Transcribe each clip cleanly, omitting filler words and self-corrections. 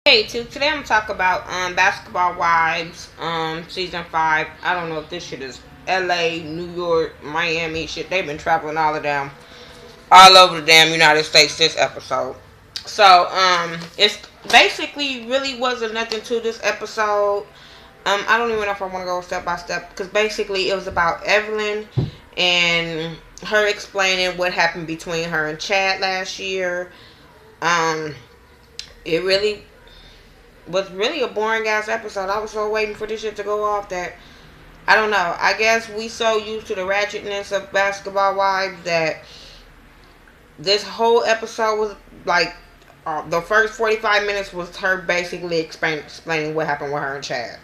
Today I'm gonna talk about Basketball Wives, season 5. I don't know if this shit is LA, New York, Miami shit. They've been traveling all over the damn United States this episode. So, it's basically really wasn't nothing to this episode. I don't even know if I want to go step by step because basically it was about Evelyn and her explaining what happened between her and Chad last year. Um, it was really a boring ass episode. I was so waiting for this shit to go off that I don't know. I guess we so used to the ratchetness of Basketball Wives that this whole episode was like the first 45 minutes was her basically explaining what happened with her and Chad.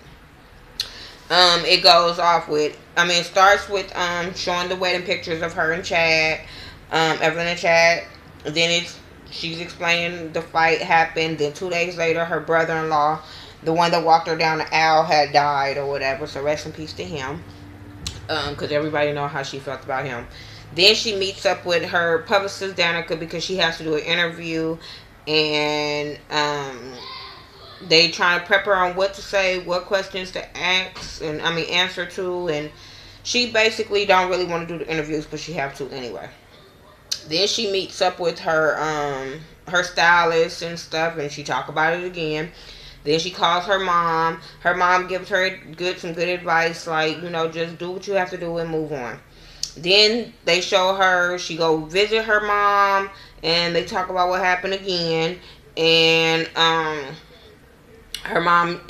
It goes off with, it starts with showing the wedding pictures of her and Chad, Evelyn and Chad. Then she's explaining the fight happened. Then 2 days later, her brother-in-law, the one that walked her down the aisle, had died or whatever. So rest in peace to him, because everybody know how she felt about him. Then she meets up with her publicist Danica because she has to do an interview, and they trying to prep her on what to say, what questions to ask, and answer to, and she basically don't really want to do the interviews, but she have to anyway. Then she meets up with her stylist and stuff, and she talk about it again. Then she calls her mom. Her mom gives her some good advice, like, just do what you have to do and move on. Then they show her, she go visit her mom, and they talk about what happened again. And her mom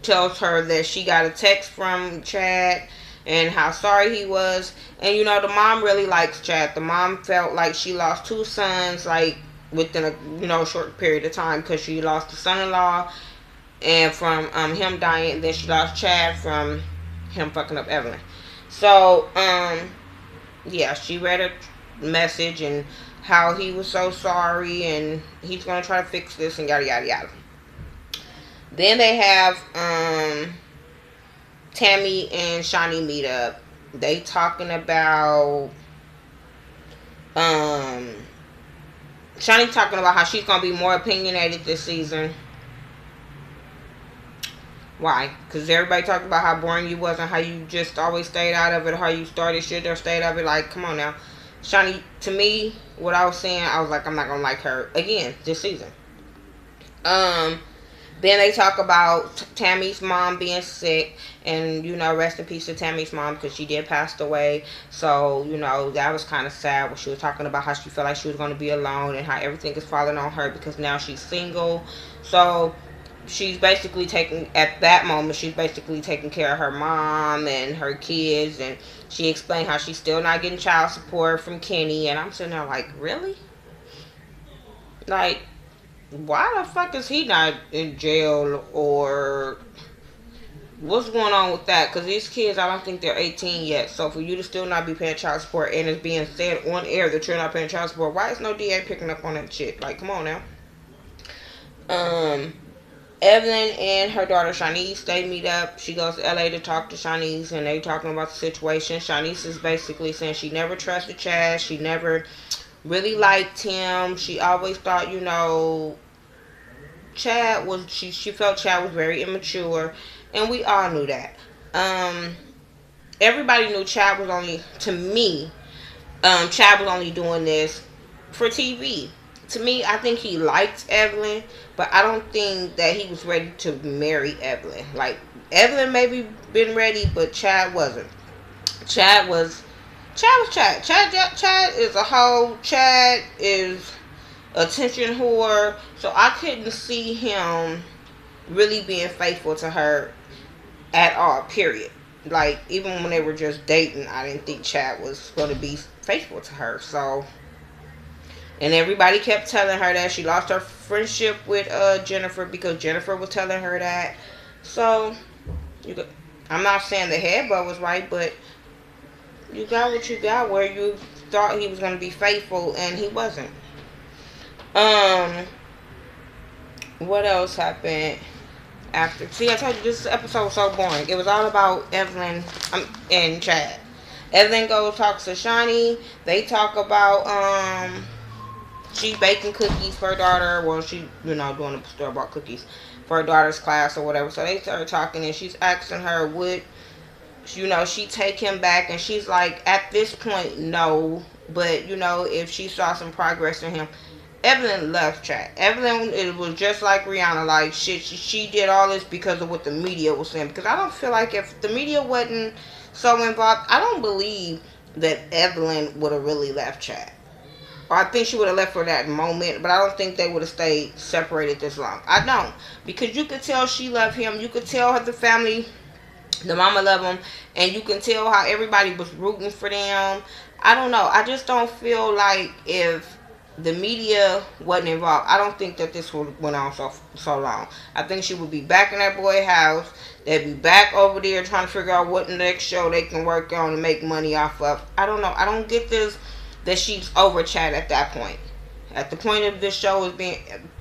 tells her that she got a text from Chad and how sorry he was. And the mom really likes Chad. The mom felt like she lost two sons, like within a short period of time, because she lost the son-in-law and from him dying, and then she lost Chad from him fucking up Evelyn. So yeah, she read a message and how he was so sorry and he's gonna try to fix this and yada yada yada. Then they have Tammy and Shawnee meet up. They talking about Shawnee talking about how she's gonna be more opinionated this season. Why? Because everybody talked about how boring you was and how you just always stayed out of it, how you started shit or stayed out of it. Like, come on now. Shawnee, to me, what I was saying, I was like, I'm not gonna like her again this season. Then they talk about Tammy's mom being sick, and rest in peace to Tammy's mom because she did pass away. So that was kind of sad when she was talking about how she felt like she was going to be alone and how everything is falling on her because now she's single. So she's basically at that moment, she's basically taking care of her mom and her kids, and she explained how she's still not getting child support from Kenny. And I'm sitting there like, really? Like, why the fuck is he not in jail, or what's going on with that? Because these kids, I don't think they're 18 yet. So for you to still not be paying child support, and it's being said on air that you're not paying child support, why is no DA picking up on that shit? Like, come on now. Evelyn and her daughter Shanice, they meet up. She goes to LA to talk to Shanice, and they talking about the situation. Shanice is basically saying she never trusted Chad. She never really liked him. She always thought, Chad was, she felt Chad was very immature, and we all knew that. Everybody knew Chad was only, to me, Chad was only doing this for TV. To me, I think he liked Evelyn, but I don't think that he was ready to marry Evelyn. Like, Evelyn maybe been ready, but Chad wasn't. Chad was Chad. Chad is a hoe. Chad is attention whore. So I couldn't see him really being faithful to her at all, period. Like, even when they were just dating, I didn't think Chad was going to be faithful to her. So, and everybody kept telling her that she lost her friendship with Jennifer because Jennifer was telling her that. So, I'm not saying the headbutt was right, but you got what you got where you thought he was going to be faithful and he wasn't. What else happened after? See, I told you this episode was so boring. It was all about Evelyn and Chad. Evelyn goes talks to Shawnee. They talk about She's baking cookies for her daughter. Well, she, doing the store-bought cookies for her daughter's class or whatever. So they started talking, and she's asking her, would, she take him back? And she's like, at this point, no. But, if she saw some progress in him. Evelyn left chat. Evelyn, it was just like Rihanna. Like, shit, she did all this because of what the media was saying. Because I don't feel like if the media wasn't so involved, I don't believe that Evelyn would have really left chat. Or I think she would have left for that moment, but I don't think they would have stayed separated this long. I don't. Because you could tell she loved him. You could tell her the family, the mama loved him. And you can tell how everybody was rooting for them. I don't know. I just don't feel like if the media wasn't involved, I don't think that this would went on so long. I think she would be back in that boy's house. They'd be back over there trying to figure out what next show they can work on and make money off of. I don't know. I don't get this, that she's over chat at that point. At the point of this show is being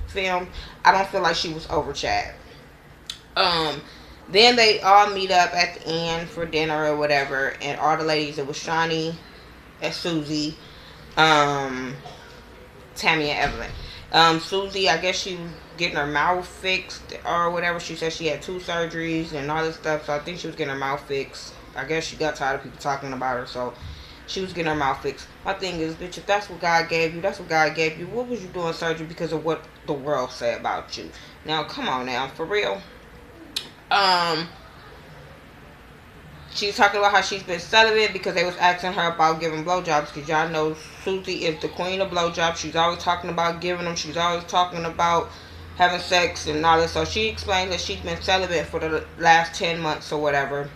filmed, I don't feel like she was over chat. Then they all meet up at the end for dinner or whatever, and all the ladies, it was Shawnee and Susie, Tammy and Evelyn. Susie, I guess she was getting her mouth fixed or whatever. She said she had 2 surgeries and all this stuff, so I think she was getting her mouth fixed. I guess she got tired of people talking about her, so she was getting her mouth fixed. My thing is, bitch, if that's what God gave you, that's what God gave you. What was you doing surgery because of what the world said about you? Now, come on now, for real. She's talking about how she's been celibate because they was asking her about giving blowjobs. Because y'all know Susie is the queen of blowjobs. She's always talking about giving them. She's always talking about having sex and all this. So she explained that she's been celibate for the last 10 months or whatever.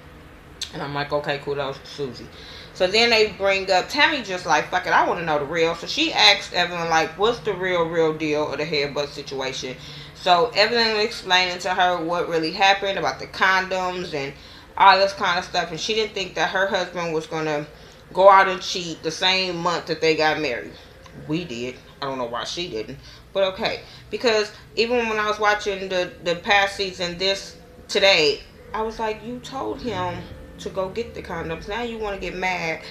And I'm like, okay, cool, that was Susie. So then they bring up Tammy, just like, fuck it, I want to know the real. So she asked Evelyn, like, what's the real deal of the headbutt situation? So Evelyn was explaining to her what really happened about the condoms and all this kind of stuff. And she didn't think that her husband was going to go out and cheat the same month that they got married. We did. I don't know why she didn't. But okay. Because even when I was watching the past season, today, I was like, you told him to go get the condoms. Now you want to get mad.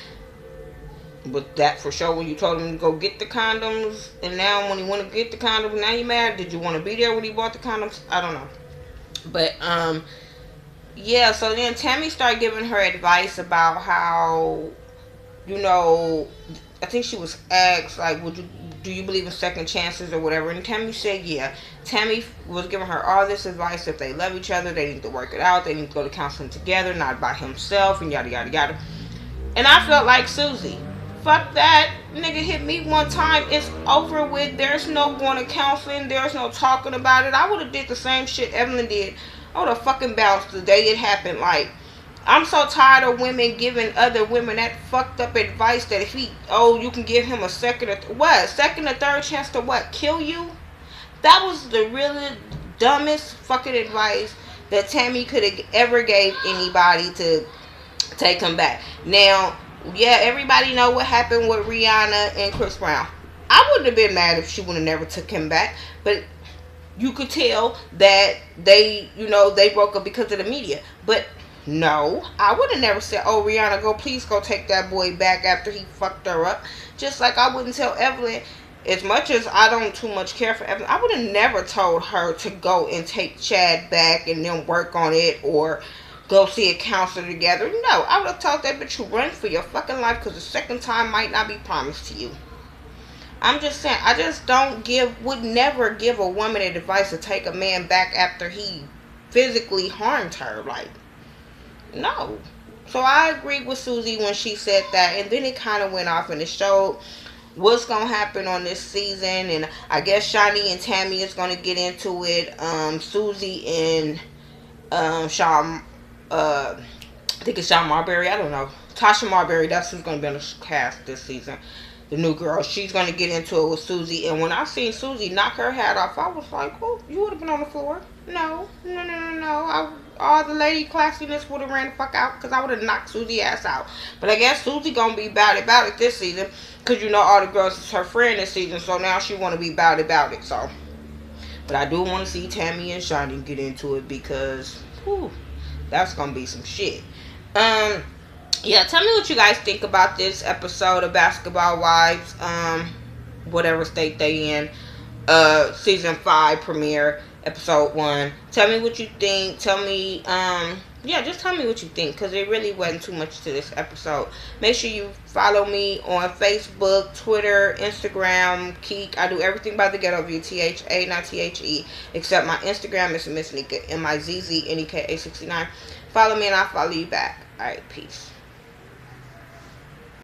But that for sure, when you told him to go get the condoms, and now when he want to get the condoms, now you mad? Did you want to be there when he bought the condoms? I don't know. But yeah, so then Tammy started giving her advice about how, I think she was asked, like, do you believe in second chances or whatever? And Tammy said, yeah. Tammy was giving her all this advice. If they love each other, they need to work it out. They need to go to counseling together, not by himself, and yada, yada, yada. And I felt like Susie. Fuck that. Nigga hit me one time. It's over with. There's no going to counseling. There's no talking about it. I would have did the same shit Evelyn did. I would have fucking bounced the day it happened. Like, I'm so tired of women giving other women that fucked up advice that if you can give him a second or third chance to what? Kill you? That was the really dumbest fucking advice that Tammy could have ever gave anybody to take him back. Now, yeah, everybody know what happened with Rihanna and Chris Brown. I wouldn't have been mad if she would have never took him back, but you could tell that they broke up because of the media. But no, I would have never said, oh, Rihanna, please go take that boy back after he fucked her up. Just like I wouldn't tell Evelyn, as much as I don't too much care for Evelyn, I would have never told her to go and take Chad back and then work on it or go see a counselor together. No, I would have told that bitch to run for your fucking life because the second time might not be promised to you. I'm just saying, I just would never give a woman advice to take a man back after he physically harmed her. Like, no. So I agreed with Susie when she said that, and then it kind of went off and it showed what's going to happen on this season, and I guess Shawnee and Tammy is going to get into it. Susie and Sean, I think it's Sean Marbury, I don't know. Tasha Marbury, that's who's going to be on the cast this season. The new girl, she's going to get into it with Susie. And when I seen Susie knock her hat off, I was like, oh, you would have been on the floor. No. All the lady classiness would have ran the fuck out because I would have knocked Susie ass out. But I guess Susie going to be about it this season because all the girls is her friend this season. So now she want to be about it. So, but I do want to see Tammy and Shawnee get into it because, that's going to be some shit. Yeah, tell me what you guys think about this episode of Basketball Wives. whatever state they in. Season 5 premiere, episode 1. Tell me what you think. Tell me, yeah, just tell me what you think, because it really wasn't too much to this episode. Make sure you follow me on Facebook, Twitter, Instagram, Keek. I do everything by the Ghetto View, THA, not THE, except my Instagram is Miss Nika, MIZZNEKA69. Follow me and I'll follow you back. Alright, peace.